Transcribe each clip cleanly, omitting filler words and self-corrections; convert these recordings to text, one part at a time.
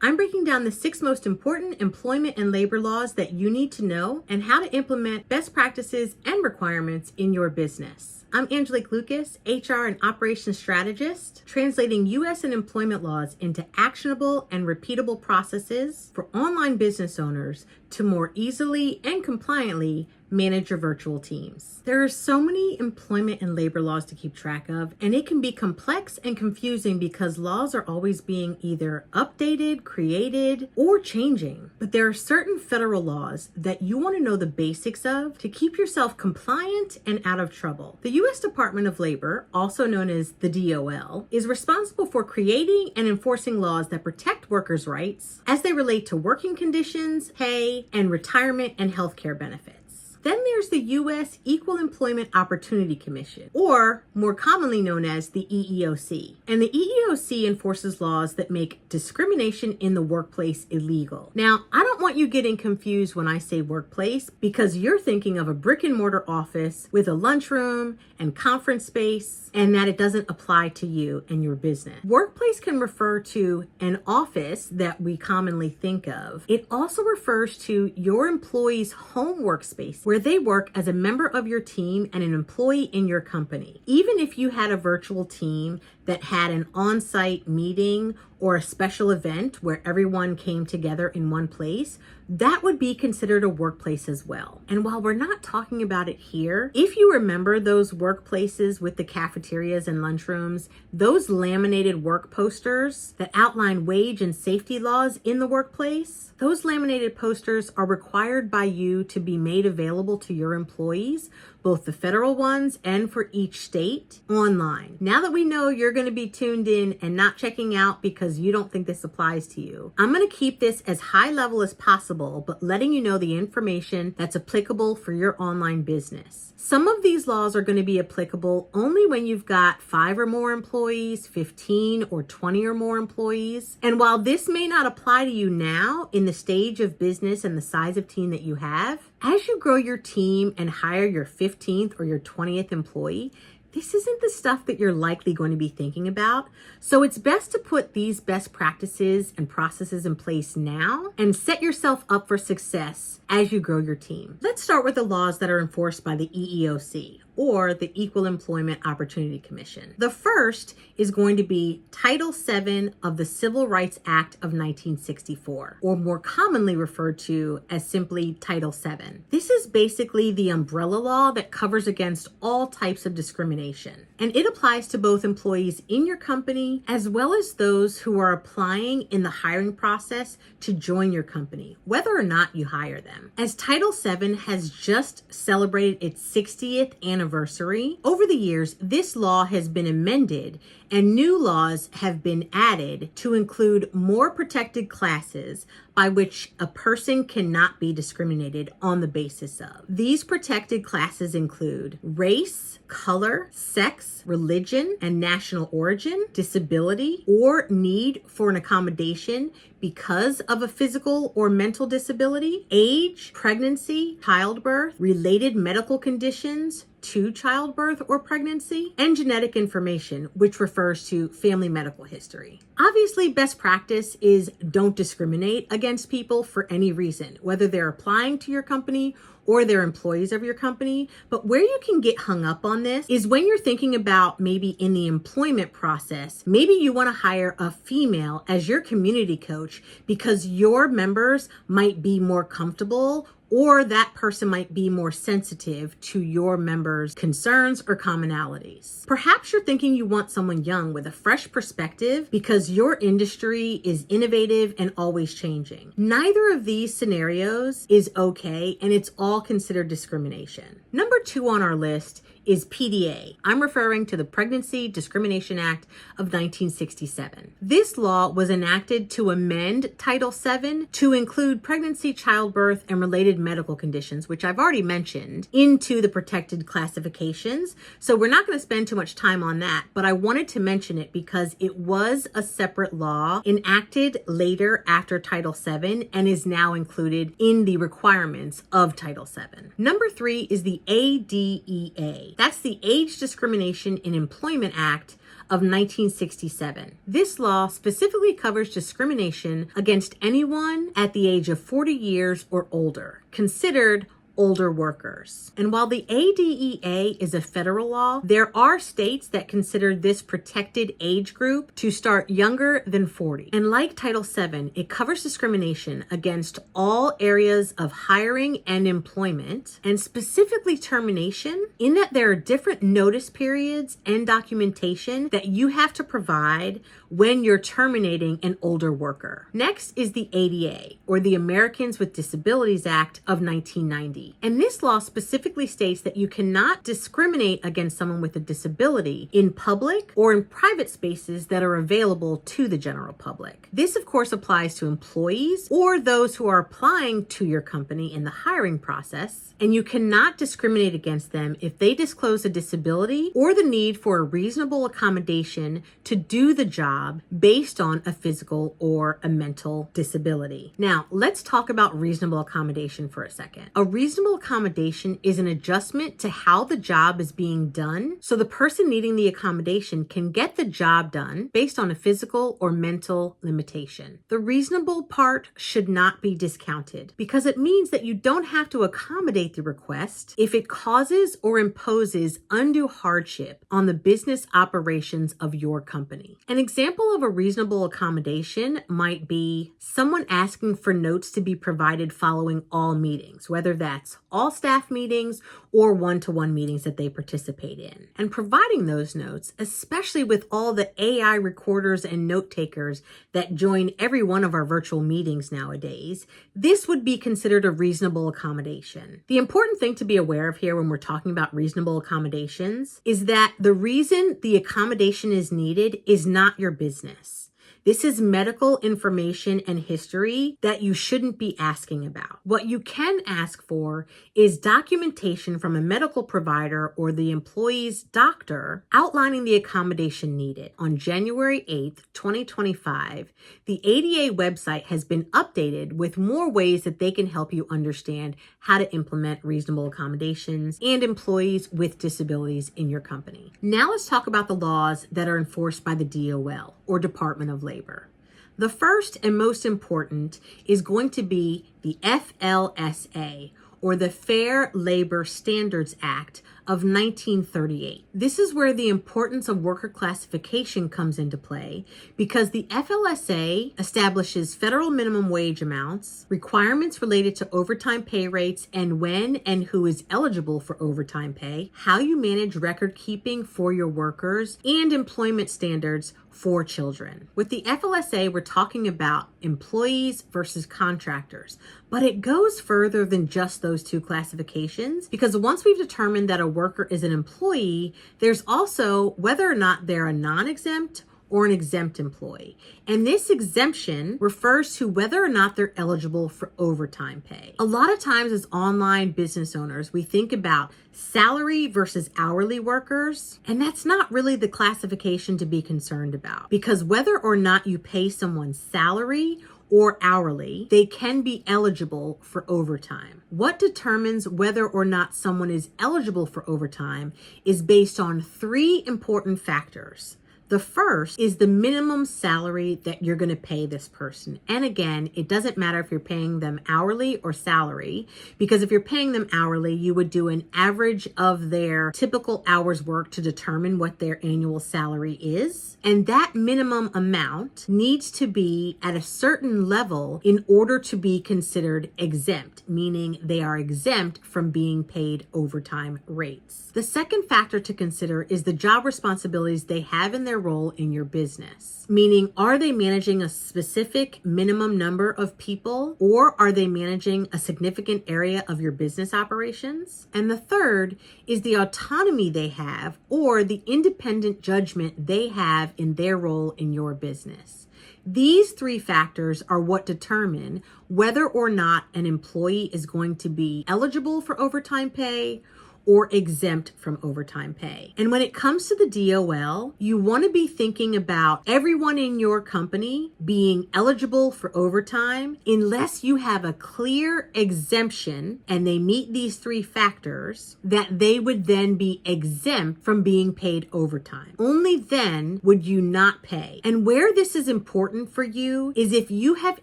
I'm breaking down the 6 most important employment and labor laws that you need to know and how to implement best practices and requirements in your business. I'm Angelique Lucas, HR and Operations Strategist, translating U.S. and employment laws into actionable and repeatable processes for online business owners to more easily and compliantly manage your virtual teams. There are so many employment and labor laws to keep track of, and it can be complex and confusing because laws are always being either updated, created, or changing. But there are certain federal laws that you want to know the basics of to keep yourself compliant and out of trouble. The U.S. Department of Labor, also known as the DOL, is responsible for creating and enforcing laws that protect workers' rights as they relate to working conditions, pay, and retirement and healthcare benefits. Then there's the U.S. Equal Employment Opportunity Commission, or more commonly known as the EEOC. And the EEOC enforces laws that make discrimination in the workplace illegal. Now, I don't want you getting confused when I say workplace because you're thinking of a brick and mortar office with a lunchroom and conference space, and that it doesn't apply to you and your business. Workplace can refer to an office that we commonly think of. It also refers to your employee's home workspace where they work as a member of your team and an employee in your company. Even if you had a virtual team that had an on-site meeting or a special event where everyone came together in one place, that would be considered a workplace as well. And while we're not talking about it here, if you remember those workplaces with the cafeterias and lunchrooms, those laminated work posters that outline wage and safety laws in the workplace, those laminated posters are required by you to be made available to your employees, both the federal ones and for each state, online. Now that we know you're going to be tuned in and not checking out because you don't think this applies to you, I'm going to keep this as high level as possible, but letting you know the information that's applicable for your online business. Some of these laws are going to be applicable only when you've got 5 or more employees, 15 or 20 or more employees. And while this may not apply to you now in the stage of business and the size of team that you have, as you grow your team and hire your 15th or your 20th employee, this isn't the stuff that you're likely going to be thinking about. So it's best to put these best practices and processes in place now and set yourself up for success as you grow your team. Let's start with the laws that are enforced by the EEOC, or the Equal Employment Opportunity Commission. The first is going to be Title VII of the Civil Rights Act of 1964, or more commonly referred to as simply Title VII. This is basically the umbrella law that covers against all types of discrimination. And it applies to both employees in your company as well as those who are applying in the hiring process to join your company, whether or not you hire them. As Title VII has just celebrated its 60th anniversary, over the years, this law has been amended and new laws have been added to include more protected classes by which a person cannot be discriminated on the basis of. These protected classes include race, color, sex, religion, and national origin, disability, or need for an accommodation because of a physical or mental disability, age, pregnancy, childbirth, related medical conditions to childbirth or pregnancy, and genetic information, which refers to family medical history. Obviously, best practice is don't discriminate against people for any reason, whether they're applying to your company or they're employees of your company. But where you can get hung up on this is when you're thinking about maybe in the employment process, maybe you want to hire a female as your community coach because your members might be more comfortable or that person might be more sensitive to your members' concerns or commonalities. Perhaps you're thinking you want someone young with a fresh perspective because your industry is innovative and always changing. Neither of these scenarios is okay, and it's all considered discrimination. Number 2 on our list is PDA. I'm referring to the Pregnancy Discrimination Act of 1967. This law was enacted to amend Title VII to include pregnancy, childbirth, and related medical conditions, which I've already mentioned, into the protected classifications. So we're not going to spend too much time on that, but I wanted to mention it because it was a separate law enacted later after Title VII and is now included in the requirements of Title VII. Number 3 is the ADEA. That's the Age Discrimination in Employment Act of 1967. This law specifically covers discrimination against anyone at the age of 40 years or older, considered older workers. And while the ADEA is a federal law, there are states that consider this protected age group to start younger than 40. And like Title VII, it covers discrimination against all areas of hiring and employment, and specifically termination, in that there are different notice periods and documentation that you have to provide when you're terminating an older worker. Next is the ADA, or the Americans with Disabilities Act of 1990. And this law specifically states that you cannot discriminate against someone with a disability in public or in private spaces that are available to the general public. This, of course, applies to employees or those who are applying to your company in the hiring process, and you cannot discriminate against them if they disclose a disability or the need for a reasonable accommodation to do the job based on a physical or a mental disability. Now, let's talk about reasonable accommodation for a second. A reasonable accommodation is an adjustment to how the job is being done so the person needing the accommodation can get the job done based on a physical or mental limitation. The reasonable part should not be discounted because it means that you don't have to accommodate the request if it causes or imposes undue hardship on the business operations of your company. An example of a reasonable accommodation might be someone asking for notes to be provided following all meetings, whether that's all staff meetings or one-to-one meetings that they participate in. And providing those notes, especially with all the AI recorders and note takers that join every one of our virtual meetings nowadays, this would be considered a reasonable accommodation. The important thing to be aware of here when we're talking about reasonable accommodations is that the reason the accommodation is needed is not your business. This is medical information and history that you shouldn't be asking about. What you can ask for is documentation from a medical provider or the employee's doctor outlining the accommodation needed. On January 8th, 2025, the ADA website has been updated with more ways that they can help you understand how to implement reasonable accommodations and employees with disabilities in your company. Now let's talk about the laws that are enforced by the DOL, or Department of Labor. The first and most important is going to be the FLSA, or the Fair Labor Standards Act of 1938. This is where the importance of worker classification comes into play because the FLSA establishes federal minimum wage amounts, requirements related to overtime pay rates and when and who is eligible for overtime pay, how you manage record keeping for your workers, and employment standards for children. With the FLSA, we're talking about employees versus contractors, but it goes further than just those two classifications because once we've determined that a worker is an employee, there's also whether or not they're a non-exempt or an exempt employee. And this exemption refers to whether or not they're eligible for overtime pay. A lot of times as online business owners, we think about salary versus hourly workers, and that's not really the classification to be concerned about because whether or not you pay someone salary or hourly, they can be eligible for overtime. What determines whether or not someone is eligible for overtime is based on three important factors. The first is the minimum salary that you're going to pay this person. And again, it doesn't matter if you're paying them hourly or salary, because if you're paying them hourly, you would do an average of their typical hours worked to determine what their annual salary is. And that minimum amount needs to be at a certain level in order to be considered exempt, meaning they are exempt from being paid overtime rates. The second factor to consider is the job responsibilities they have in their role in your business, meaning are they managing a specific minimum number of people or are they managing a significant area of your business operations? And the third is the autonomy they have or the independent judgment they have in their role in your business. These three factors are what determine whether or not an employee is going to be eligible for overtime pay or exempt from overtime pay. And when it comes to the DOL, you want to be thinking about everyone in your company being eligible for overtime unless you have a clear exemption and they meet these three factors, that they would then be exempt from being paid overtime. Only then would you not pay. And where this is important for you is if you have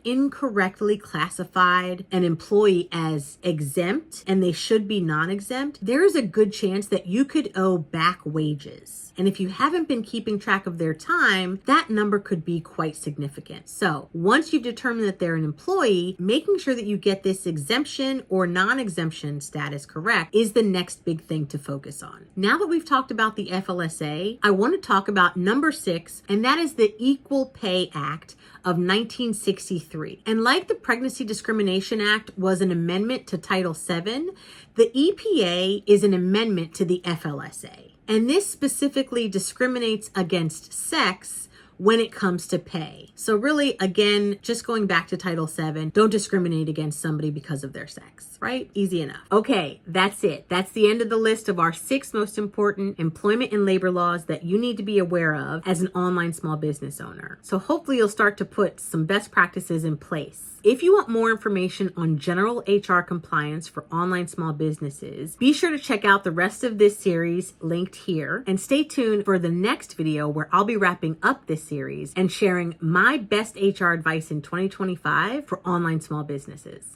incorrectly classified an employee as exempt and they should be non-exempt, there is a good chance that you could owe back wages. And if you haven't been keeping track of their time, that number could be quite significant. So once you've determined that they're an employee, making sure that you get this exemption or non-exemption status correct is the next big thing to focus on. Now that we've talked about the FLSA, I want to talk about number 6, and that is the Equal Pay Act of 1963. And like the Pregnancy Discrimination Act was an amendment to Title VII, the EPA is an amendment to the FLSA. And this specifically discriminates against sex when it comes to pay. So really, again, just going back to Title VII, don't discriminate against somebody because of their sex, right? Easy enough. Okay, that's it. That's the end of the list of our 6 most important employment and labor laws that you need to be aware of as an online small business owner. So hopefully you'll start to put some best practices in place. If you want more information on general HR compliance for online small businesses, be sure to check out the rest of this series linked here, and stay tuned for the next video where I'll be wrapping up this series and sharing my best HR advice in 2025 for online small businesses.